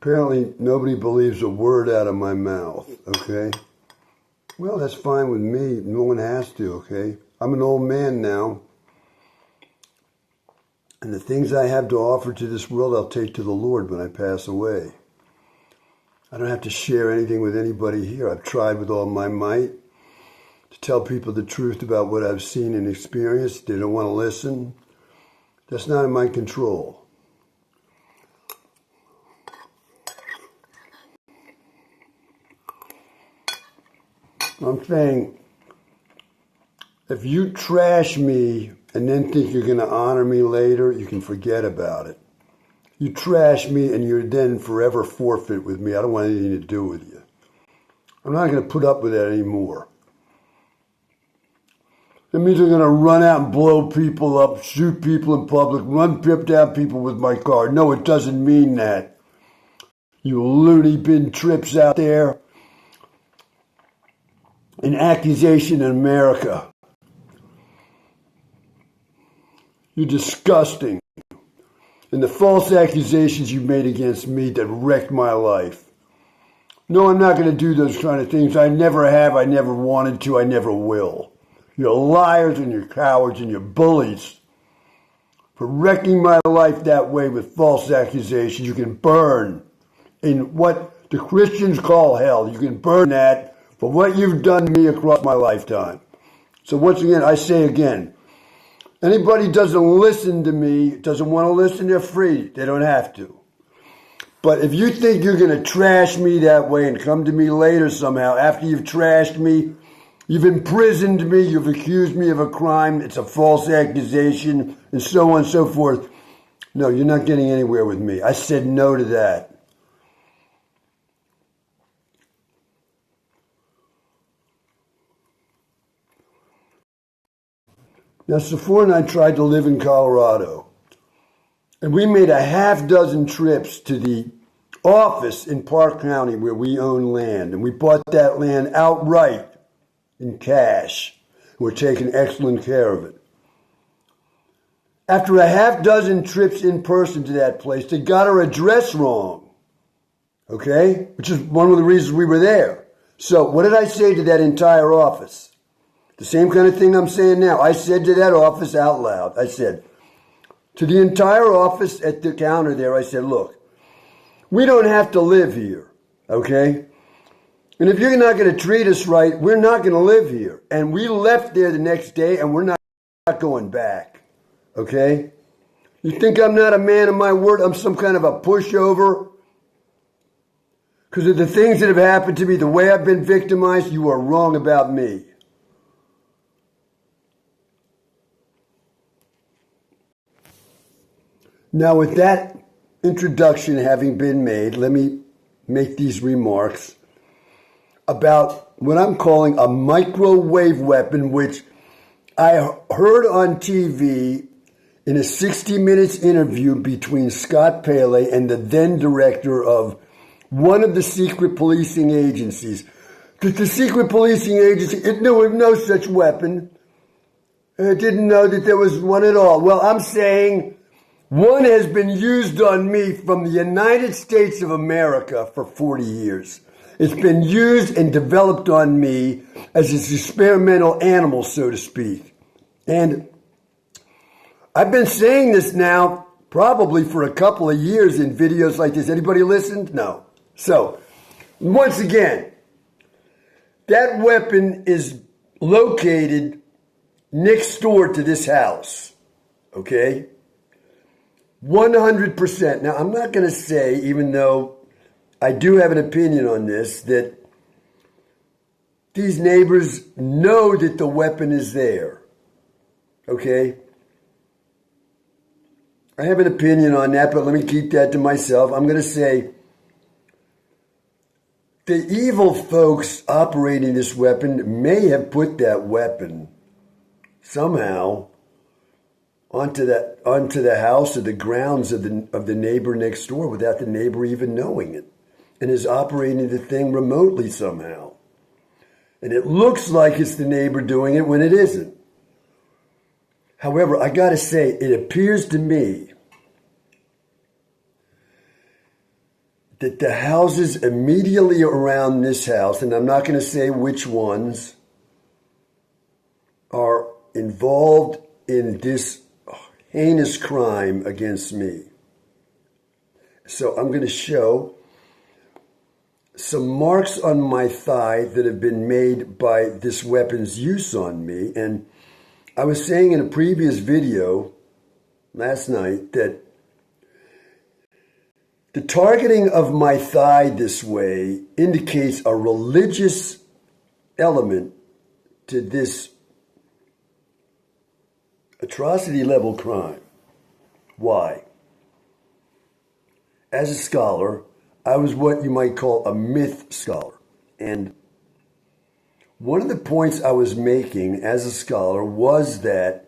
Apparently, nobody believes a word out of my mouth, okay? Well, that's fine with me. No one has to, okay? I'm an old man now. And the things I have to offer to this world, I'll take to the Lord when I pass away. I don't have to share anything with anybody here. I've tried with all my might to tell people the truth about what I've seen and experienced. They don't want to listen. That's not in my control. I'm saying, if you trash me and then think you're going to honor me later, you can forget about it. You trash me and you're then forever forfeit with me. I don't want anything to do with you. I'm not going to put up with that anymore. That means I'm going to run out and blow people up, shoot people in public, run down people with my car. No, it doesn't mean that. You loony bin trips out there. An accusation in America. You're disgusting. And the false accusations you made against me that wrecked my life. No, I'm not going to do those kind of things. I never have, I never wanted to, I never will. You're liars and you're cowards and you're bullies. For wrecking my life that way with false accusations, you can burn in what the Christians call hell. You can burn that for what you've done to me across my lifetime. So once again, I say again, anybody doesn't listen to me, doesn't want to listen, they're free. They don't have to. But if you think you're going to trash me that way and come to me later somehow, after you've trashed me, you've imprisoned me, you've accused me of a crime, it's a false accusation, and so on and so forth. No, you're not getting anywhere with me. I said no to that. Now, Sephora and I tried to live in Colorado, and we made a half dozen trips to the office in Park County where we own land, and we bought that land outright in cash. We're taking excellent care of it. After a half dozen trips in person to that place, they got our address wrong, okay? Which is one of the reasons we were there. So what did I say to that entire office? The same kind of thing I'm saying now. I said to that office out loud, I said, to the entire office at the counter there, I said, look, we don't have to live here, okay? And if you're not going to treat us right, we're not going to live here. And we left there the next day, and we're not going back, okay? You think I'm not a man of my word? I'm some kind of a pushover? Because of the things that have happened to me, the way I've been victimized, you are wrong about me. Now, with that introduction having been made, let me make these remarks about what I'm calling a microwave weapon, which I heard on TV in a 60 Minutes interview between Scott Pele and the then director of one of the secret policing agencies. That the secret policing agency, it knew of no such weapon. It didn't know that there was one at all. Well, I'm saying one has been used on me from the United States of America for 40 years. It's been used and developed on me as an experimental animal, so to speak. And I've been saying this now probably for a couple of years in videos like this. Anybody listened? No. So, once again, that weapon is located next door to this house. Okay? 100%. Now, I'm not going to say, even though I do have an opinion on this, that these neighbors know that the weapon is there. Okay? I have an opinion on that, but let me keep that to myself. I'm going to say the evil folks operating this weapon may have put that weapon somehow onto the house or the grounds of the neighbor next door without the neighbor even knowing it, and is operating the thing remotely somehow. And it looks like it's the neighbor doing it when it isn't. However, I got to say, it appears to me that the houses immediately around this house, and I'm not going to say which ones, are involved in this heinous crime against me. So I'm going to show some marks on my thigh that have been made by this weapon's use on me. And I was saying in a previous video last night that the targeting of my thigh this way indicates a religious element to this atrocity level crime. Why? As a scholar, I was what you might call a myth scholar. And one of the points I was making as a scholar was that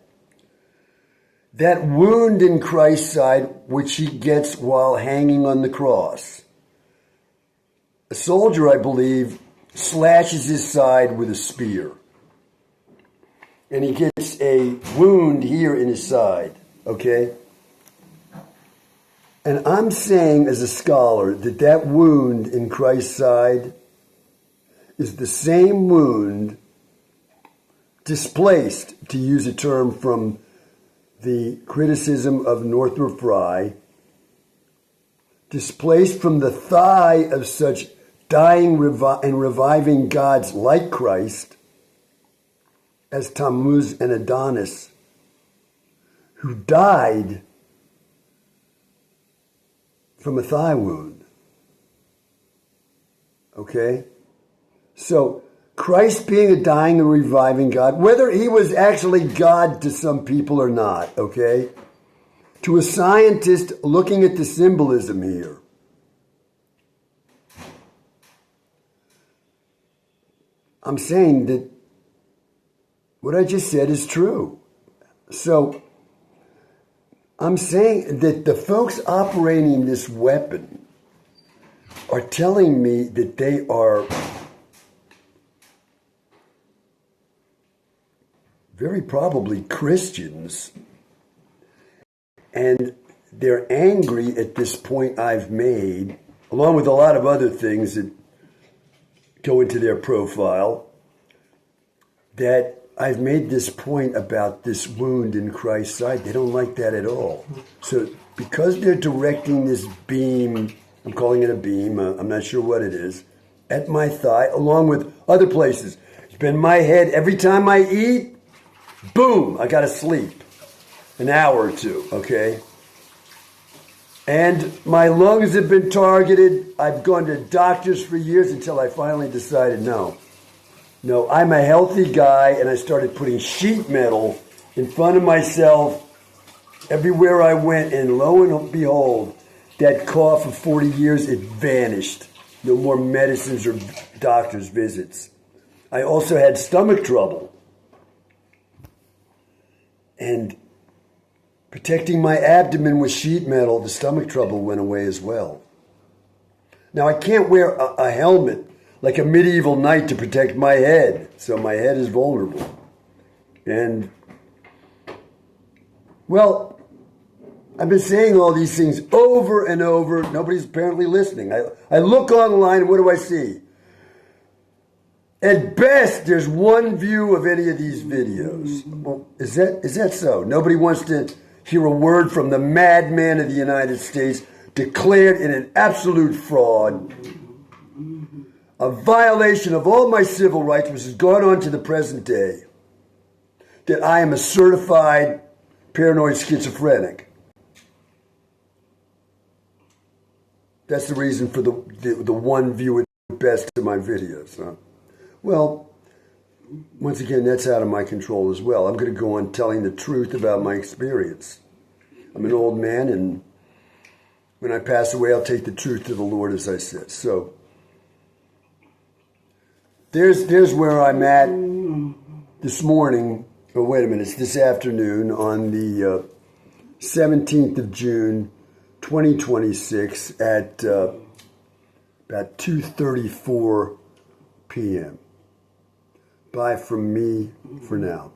wound in Christ's side, which he gets while hanging on the cross. A soldier, I believe, slashes his side with a spear. And he gets a wound here in his side, okay? And I'm saying as a scholar that wound in Christ's side is the same wound displaced, to use a term from the criticism of Northrop Frye, displaced from the thigh of such dying and reviving gods like Christ as Tammuz and Adonis, who died from a thigh wound. Okay? So, Christ being a dying and reviving God, whether he was actually God to some people or not, okay? To a scientist looking at the symbolism here, I'm saying that what I just said is true. So, I'm saying that the folks operating this weapon are telling me that they are very probably Christians, and they're angry at this point I've made, along with a lot of other things that go into their profile, that I've made this point about this wound in Christ's side. They don't like that at all. So because they're directing this beam, I'm calling it a beam, I'm not sure what it is, at my thigh, along with other places. It's been my head every time I eat, boom, I got to sleep an hour or two, okay? And my lungs have been targeted. I've gone to doctors for years until I finally decided, no, I'm a healthy guy, and I started putting sheet metal in front of myself everywhere I went, and lo and behold, that cough of 40 years, it vanished. No more medicines or doctor's visits. I also had stomach trouble. And protecting my abdomen with sheet metal, the stomach trouble went away as well. Now, I can't wear a helmet like a medieval knight to protect my head, so my head is vulnerable. And, well, I've been saying all these things over and over. Nobody's apparently listening. I look online, and what do I see? At best, there's one view of any of these videos. Well, is that so? Nobody wants to hear a word from the madman of the United States, declared in an absolute fraud, a violation of all my civil rights, which has gone on to the present day, that I am a certified paranoid schizophrenic. That's the reason for the one view at best of my videos, huh? Well, once again, that's out of my control as well. I'm going to go on telling the truth about my experience. I'm an old man, and when I pass away, I'll take the truth to the Lord, as I said. So, there's where I'm at this morning. Oh, wait a minute. It's this afternoon on the 17th of June, 2026 at about 2:34 p.m. Bye from me for now.